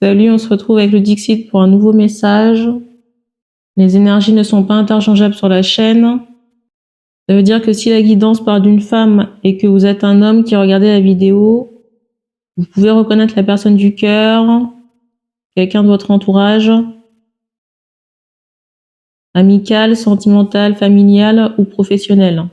Salut, on se retrouve avec le Dixit pour un nouveau message. Les énergies ne sont pas interchangeables sur la chaîne. Ça veut dire que si la guidance parle d'une femme et que vous êtes un homme qui regardez la vidéo, vous pouvez reconnaître la personne du cœur, quelqu'un de votre entourage, amical, sentimental, familial ou professionnel.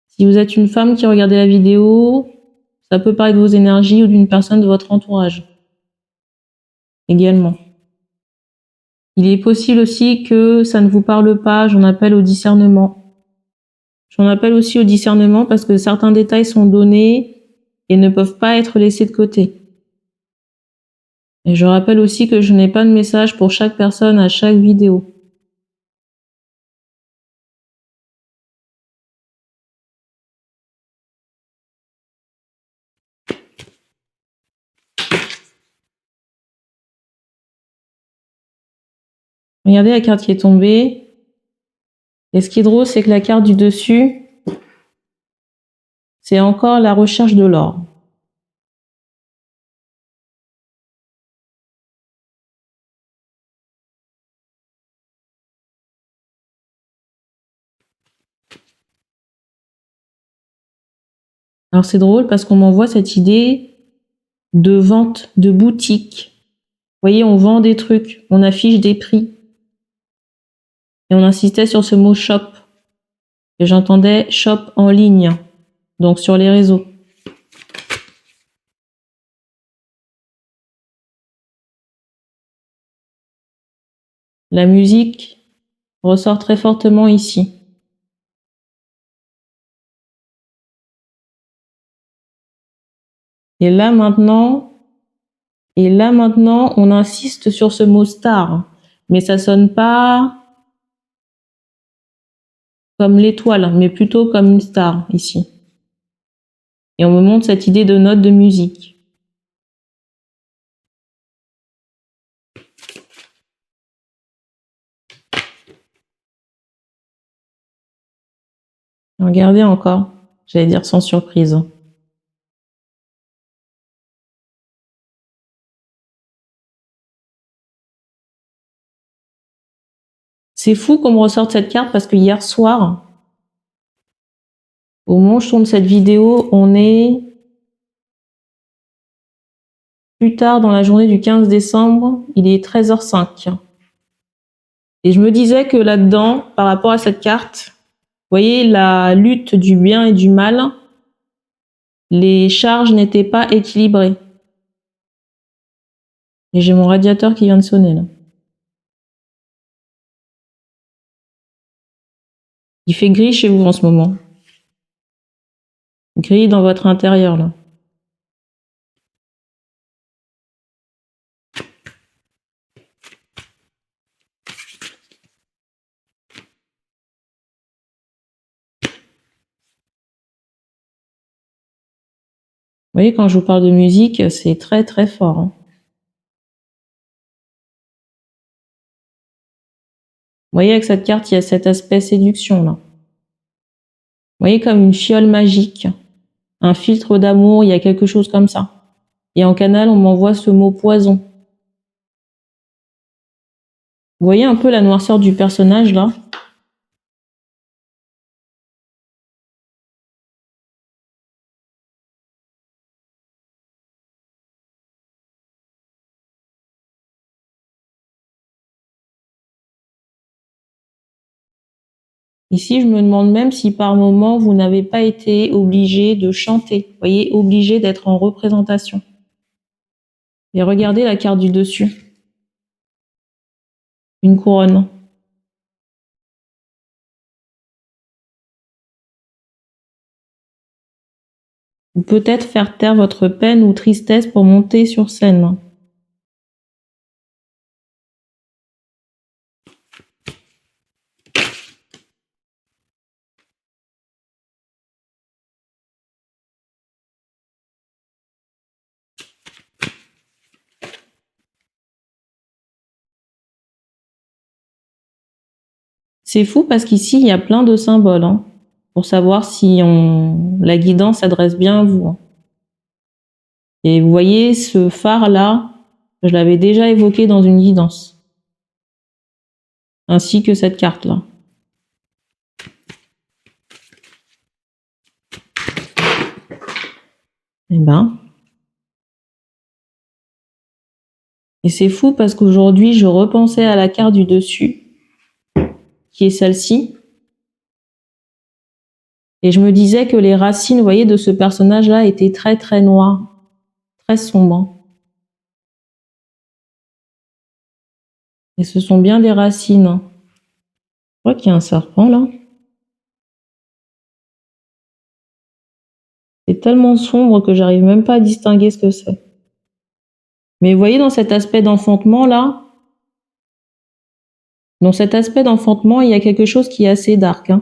Si vous êtes une femme qui regardez la vidéo, ça peut parler de vos énergies ou d'une personne de votre entourage également. Il est possible aussi que ça ne vous parle pas, j'en appelle au discernement. J'en appelle aussi au discernement parce que certains détails sont donnés et ne peuvent pas être laissés de côté. Et je rappelle aussi que je n'ai pas de message pour chaque personne à chaque vidéo. Regardez la carte qui est tombée. Et ce qui est drôle, c'est que la carte du dessus, c'est encore la recherche de l'or. Alors c'est drôle parce qu'on m'envoie cette idée de vente, de boutique. Vous voyez, on vend des trucs, on affiche des prix. Et on insistait sur ce mot shop. Et j'entendais shop en ligne, donc sur les réseaux. La musique ressort très fortement ici. Et là maintenant, on insiste sur ce mot star, mais ça sonne pas comme l'étoile, mais plutôt comme une star ici. Et on me montre cette idée de note de musique. Regardez encore, j'allais dire sans surprise. C'est fou qu'on me ressorte cette carte parce que hier soir, au moment où je tourne cette vidéo, on est plus tard dans la journée du 15 décembre, il est 13h05. Et je me disais que là-dedans, par rapport à cette carte, vous voyez la lutte du bien et du mal, les charges n'étaient pas équilibrées. Et j'ai mon radiateur qui vient de sonner là. Il fait gris chez vous en ce moment. Gris dans votre intérieur là. Vous voyez, quand je vous parle de musique, c'est très très fort. Hein. Vous voyez, avec cette carte, il y a cet aspect séduction là. Vous voyez, comme une fiole magique, un filtre d'amour, il y a quelque chose comme ça. Et en canal, on m'envoie ce mot poison. Vous voyez un peu la noirceur du personnage là? Ici, je me demande même si par moment, vous n'avez pas été obligé de chanter. Vous voyez, obligé d'être en représentation. Et regardez la carte du dessus. Une couronne. Ou peut-être faire taire votre peine ou tristesse pour monter sur scène. C'est fou parce qu'ici, il y a plein de symboles, hein, pour savoir si la guidance s'adresse bien à vous. Et vous voyez ce phare-là, Je l'avais déjà évoqué dans une guidance. Ainsi que cette carte-là. Eh ben. Et c'est fou parce qu'aujourd'hui, je repensais à la carte du dessus, qui est celle-ci. Et je me disais que les racines, vous voyez, de ce personnage-là étaient très très noires, très sombres. Et ce sont bien des racines. Je crois qu'il y a un serpent là. C'est tellement sombre que j'arrive même pas à distinguer ce que c'est. Mais vous voyez, dans cet aspect d'enfantement là, il y a quelque chose qui est assez dark. Hein.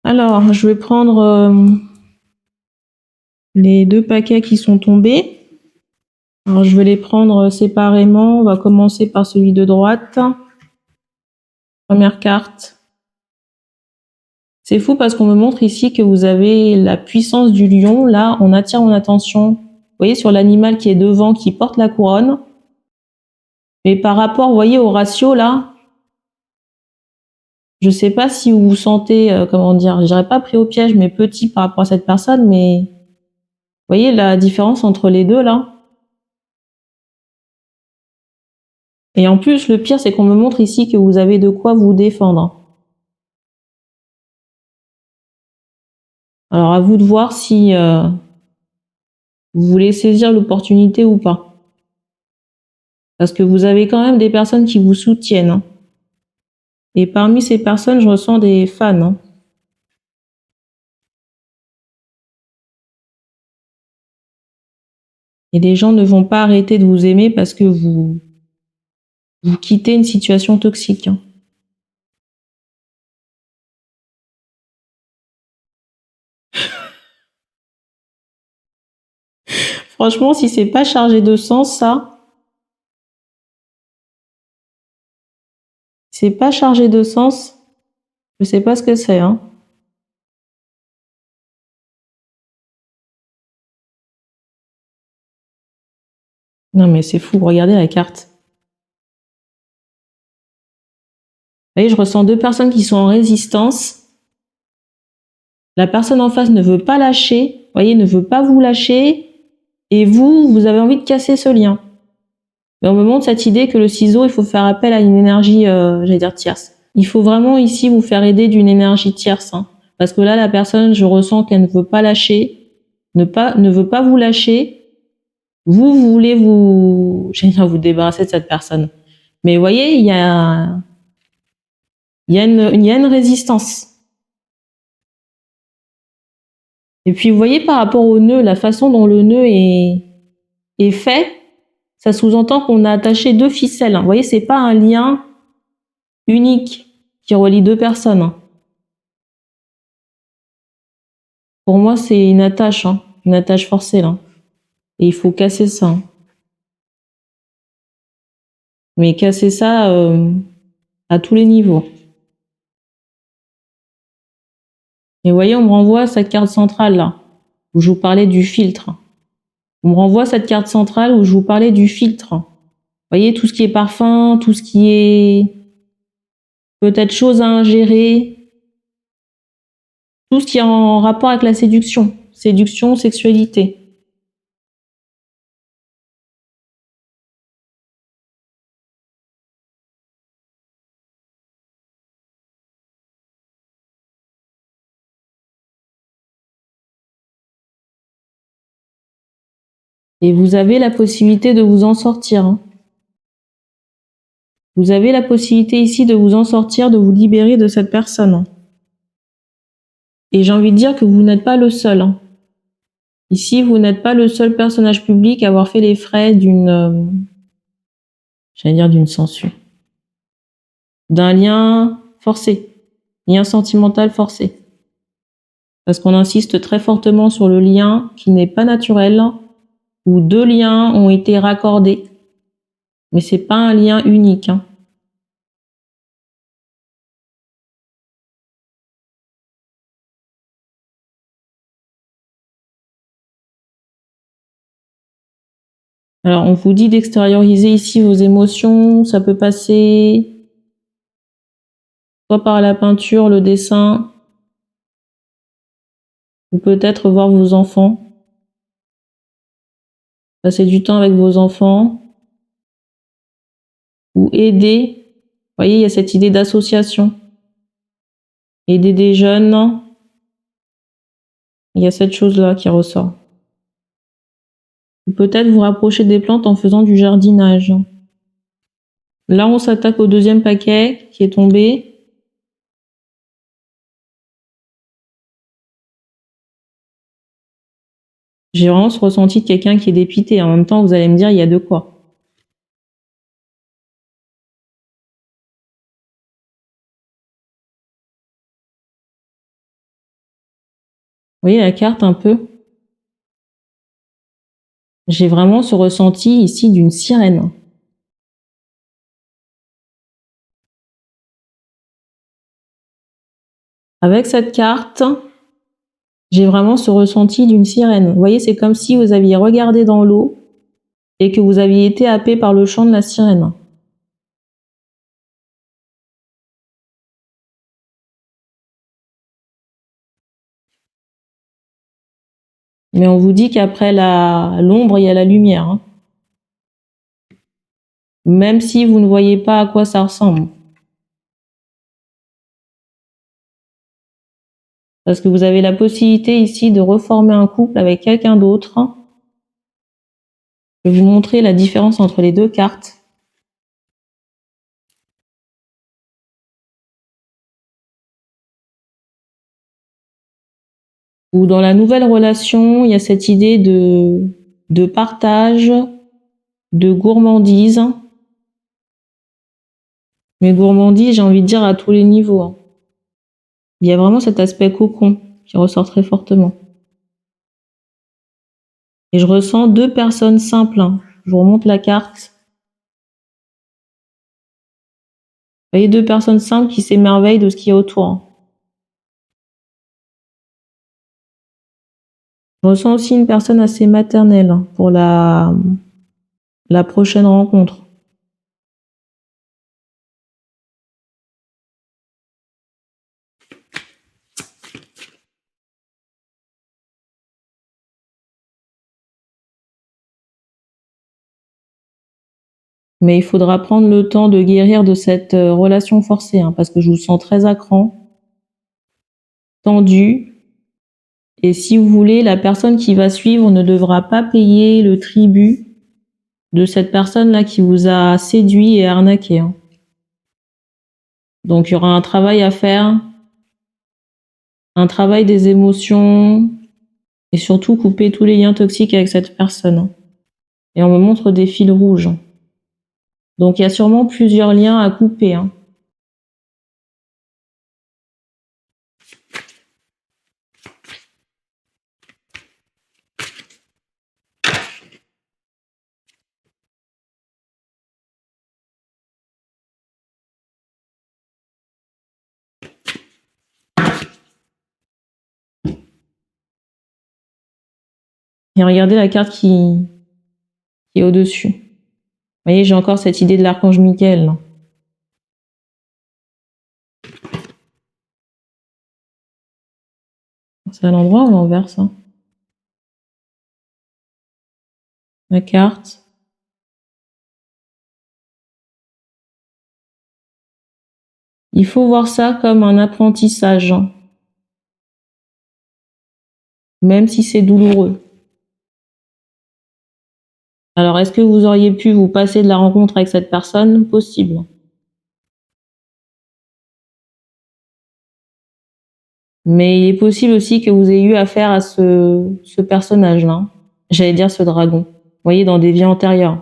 Alors, je vais prendre les 2 paquets qui sont tombés. Alors, je vais les prendre séparément. On va commencer par celui de droite. Première carte. C'est fou parce qu'on me montre ici que vous avez la puissance du lion. Là, on attire mon attention. Vous voyez, sur l'animal qui est devant, qui porte la couronne. Mais par rapport, vous voyez, au ratio, là, je sais pas si vous vous sentez, comment dire, je dirais pas pris au piège, mais petit par rapport à cette personne, mais vous voyez la différence entre les deux, là? Et en plus, le pire, c'est qu'on me montre ici que vous avez de quoi vous défendre. Alors, à vous de voir si vous voulez saisir l'opportunité ou pas. Parce que vous avez quand même des personnes qui vous soutiennent. Hein. Et parmi ces personnes, je ressens des fans. Hein. Et les gens ne vont pas arrêter de vous aimer parce que vous quittez une situation toxique. Hein. Franchement, si c'est pas chargé de sens, ça, c'est pas chargé de sens, je sais pas ce que c'est. Hein. Non mais c'est fou, regardez la carte. Vous voyez, je ressens 2 personnes qui sont en résistance. La personne en face ne veut pas lâcher, vous voyez, ne veut pas vous lâcher, et vous avez envie de casser ce lien. Mais on me montre cette idée que le ciseau, il faut faire appel à une énergie, j'allais dire tierce. Il faut vraiment ici vous faire aider d'une énergie tierce. Hein. Parce que là, la personne, je ressens qu'elle ne veut pas lâcher, ne veut pas vous lâcher. Vous voulez j'allais dire vous débarrasser de cette personne. Mais vous voyez, il y a une résistance. Et puis, vous voyez, par rapport au nœud, la façon dont le nœud est fait, ça sous-entend qu'on a attaché 2 ficelles. Vous voyez, c'est pas un lien unique qui relie 2 personnes. Pour moi, c'est une attache forcée, là. Et il faut casser ça. Hein. Mais casser ça à tous les niveaux. Et vous voyez, on me renvoie cette carte centrale, là, où je vous parlais du filtre. On me renvoie cette carte centrale où je vous parlais du filtre. Vous voyez, tout ce qui est parfum, tout ce qui est peut-être chose à ingérer, tout ce qui est en rapport avec la séduction, sexualité. Et vous avez la possibilité de vous en sortir. Hein. Vous avez la possibilité ici de vous en sortir, de vous libérer de cette personne. Hein. Et j'ai envie de dire que vous n'êtes pas le seul. Hein. Ici, vous n'êtes pas le seul personnage public à avoir fait les frais d'une censure. D'un lien forcé. Lien sentimental forcé. Parce qu'on insiste très fortement sur le lien qui n'est pas naturel, où 2 liens ont été raccordés. Mais c'est pas un lien unique. Hein. Alors, on vous dit d'extérioriser ici vos émotions. Ça peut passer soit par la peinture, le dessin, ou peut-être voir vos enfants. Passer du temps avec vos enfants. Ou aider. Vous voyez, il y a cette idée d'association. Aider des jeunes. Il y a cette chose-là qui ressort. Ou peut-être vous rapprocher des plantes en faisant du jardinage. Là, on s'attaque au deuxième paquet qui est tombé. J'ai vraiment ce ressenti de quelqu'un qui est dépité. En même temps, vous allez me dire, il y a de quoi. Vous voyez la carte un peu? J'ai vraiment ce ressenti ici d'une sirène. Avec cette carte, j'ai vraiment ce ressenti d'une sirène. Vous voyez, c'est comme si vous aviez regardé dans l'eau et que vous aviez été happé par le chant de la sirène. Mais on vous dit qu'après l'ombre, il y a la lumière. Hein. Même si vous ne voyez pas à quoi ça ressemble. Parce que vous avez la possibilité ici de reformer un couple avec quelqu'un d'autre. Je vais vous montrer la différence entre les deux cartes. Ou dans la nouvelle relation, il y a cette idée de partage, de gourmandise. Mais gourmandise, j'ai envie de dire à tous les niveaux. Hein. Il y a vraiment cet aspect cocon qui ressort très fortement. Et je ressens deux personnes simples. Hein. Je vous remonte la carte. Vous voyez deux personnes simples qui s'émerveillent de ce qu'il y a autour. Hein. Je ressens aussi une personne assez maternelle pour la prochaine rencontre. Mais il faudra prendre le temps de guérir de cette relation forcée, hein, parce que je vous sens très à cran, tendu. Et si vous voulez, la personne qui va suivre ne devra pas payer le tribut de cette personne-là qui vous a séduit et arnaqué. Hein. Donc il y aura un travail à faire, un travail des émotions, et surtout couper tous les liens toxiques avec cette personne. Hein. Et on me montre des fils rouges. Donc il y a sûrement plusieurs liens à couper. Hein. Et regardez la carte qui est au-dessus. Vous voyez, j'ai encore cette idée de l'archange Michael. Là. C'est à l'endroit ou à l'envers, ça? La carte. Il faut voir ça comme un apprentissage, même si c'est douloureux. Alors, est-ce que vous auriez pu vous passer de la rencontre avec cette personne? Possible. Mais il est possible aussi que vous ayez eu affaire à ce personnage-là. J'allais dire ce dragon. Vous voyez, dans des vies antérieures.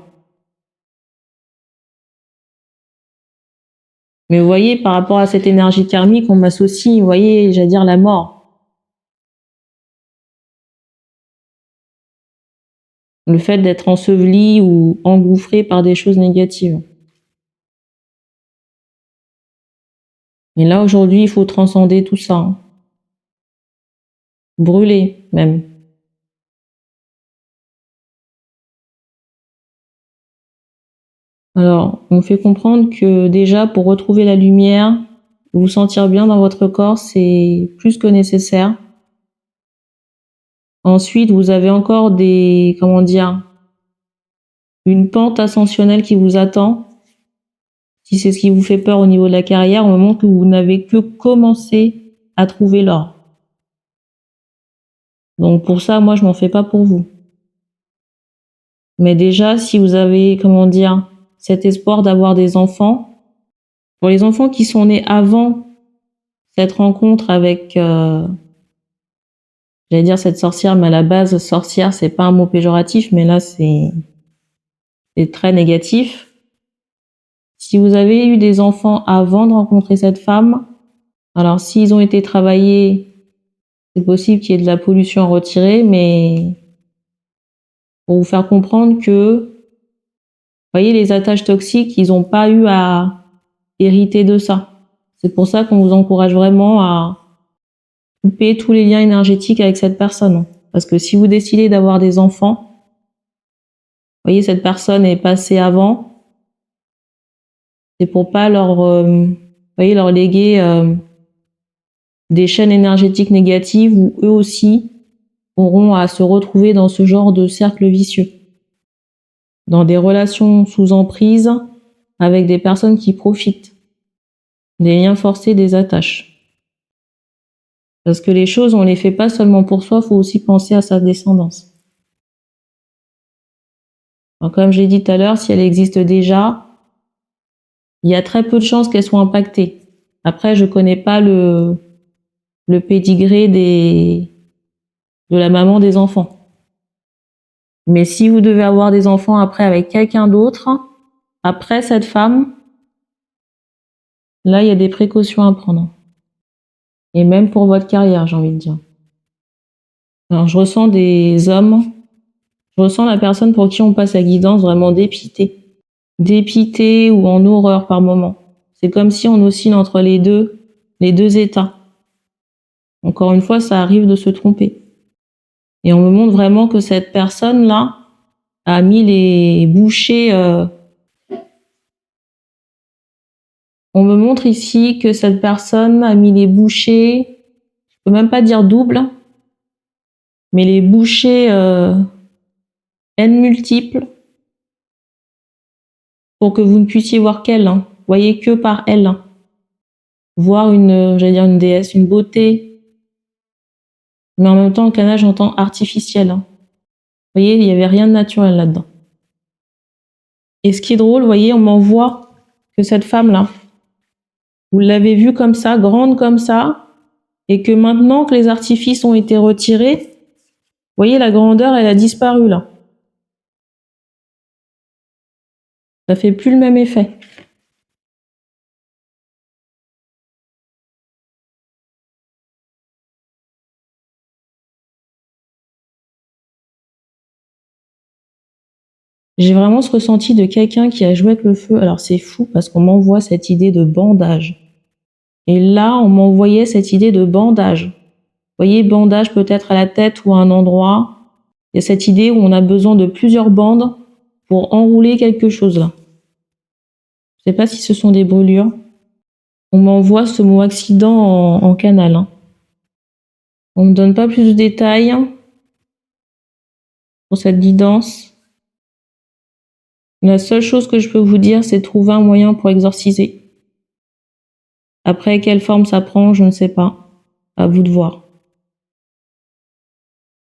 Mais vous voyez, par rapport à cette énergie karmique, on m'associe, vous voyez, j'allais dire la mort. Le fait d'être enseveli ou engouffré par des choses négatives. Mais là, aujourd'hui, il faut transcender tout ça. Hein. Brûler, même. Alors, on fait comprendre que déjà, pour retrouver la lumière, vous sentir bien dans votre corps, c'est plus que nécessaire. Ensuite, vous avez encore une pente ascensionnelle qui vous attend. Si c'est ce qui vous fait peur au niveau de la carrière, au moment où vous n'avez que commencé à trouver l'or. Donc pour ça, moi, je m'en fais pas pour vous. Mais déjà, si vous avez, cet espoir d'avoir des enfants, pour les enfants qui sont nés avant cette rencontre avec, j'allais dire cette sorcière, mais à la base, sorcière, c'est pas un mot péjoratif, mais là, c'est très négatif. Si vous avez eu des enfants avant de rencontrer cette femme, alors s'ils ont été travaillés, c'est possible qu'il y ait de la pollution à retirer, mais pour vous faire comprendre que, vous voyez, les attaches toxiques, ils n'ont pas eu à hériter de ça. C'est pour ça qu'on vous encourage vraiment à couper tous les liens énergétiques avec cette personne. Parce que si vous décidez d'avoir des enfants, vous voyez, cette personne est passée avant, c'est pour pas leur léguer des chaînes énergétiques négatives où eux aussi auront à se retrouver dans ce genre de cercle vicieux. Dans des relations sous emprise avec des personnes qui profitent. Des liens forcés, des attaches. Parce que les choses, on les fait pas seulement pour soi, faut aussi penser à sa descendance. Alors, comme je l'ai dit tout à l'heure, si elle existe déjà, il y a très peu de chances qu'elle soit impactée. Après, je connais pas le pédigré de la maman des enfants. Mais si vous devez avoir des enfants après avec quelqu'un d'autre, après cette femme, là, il y a des précautions à prendre. Et même pour votre carrière, j'ai envie de dire. Alors, je ressens des hommes, je ressens la personne pour qui on passe la guidance vraiment dépitée. Dépitée ou en horreur par moment. C'est comme si on oscille entre les deux états. Encore une fois, ça arrive de se tromper. Et on me montre vraiment que cette personne-là a mis les bouchées. On me montre ici que cette personne a mis les bouchées, je peux même pas dire double, mais les bouchées n multiples pour que vous ne puissiez voir qu'elle. Voyez que par elle. Voir une déesse, une beauté. Mais en même temps, en canal, j'entends artificiel. Vous voyez, il n'y avait rien de naturel là-dedans. Et ce qui est drôle, vous voyez, on m'envoie que cette femme-là, vous l'avez vue comme ça, grande comme ça, et que maintenant que les artifices ont été retirés, vous voyez, la grandeur, elle a disparu là. Ça fait plus le même effet. J'ai vraiment ce ressenti de quelqu'un qui a joué avec le feu. Alors c'est fou parce qu'on m'envoie cette idée de bandage. Et là, on m'envoyait cette idée de bandage. Vous voyez, bandage peut-être à la tête ou à un endroit. Il y a cette idée où on a besoin de plusieurs bandes pour enrouler quelque chose là. Je sais pas si ce sont des brûlures. On m'envoie ce mot accident en canal. On me donne pas plus de détails pour cette guidance. La seule chose que je peux vous dire, c'est trouver un moyen pour exorciser. Après, quelle forme ça prend, je ne sais pas. À vous de voir.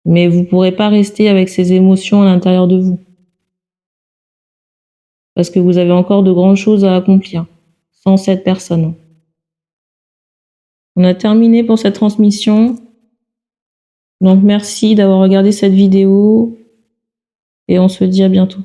Mais vous pourrez pas rester avec ces émotions à l'intérieur de vous. Parce que vous avez encore de grandes choses à accomplir sans cette personne. On a terminé pour cette transmission. Donc merci d'avoir regardé cette vidéo et on se dit à bientôt.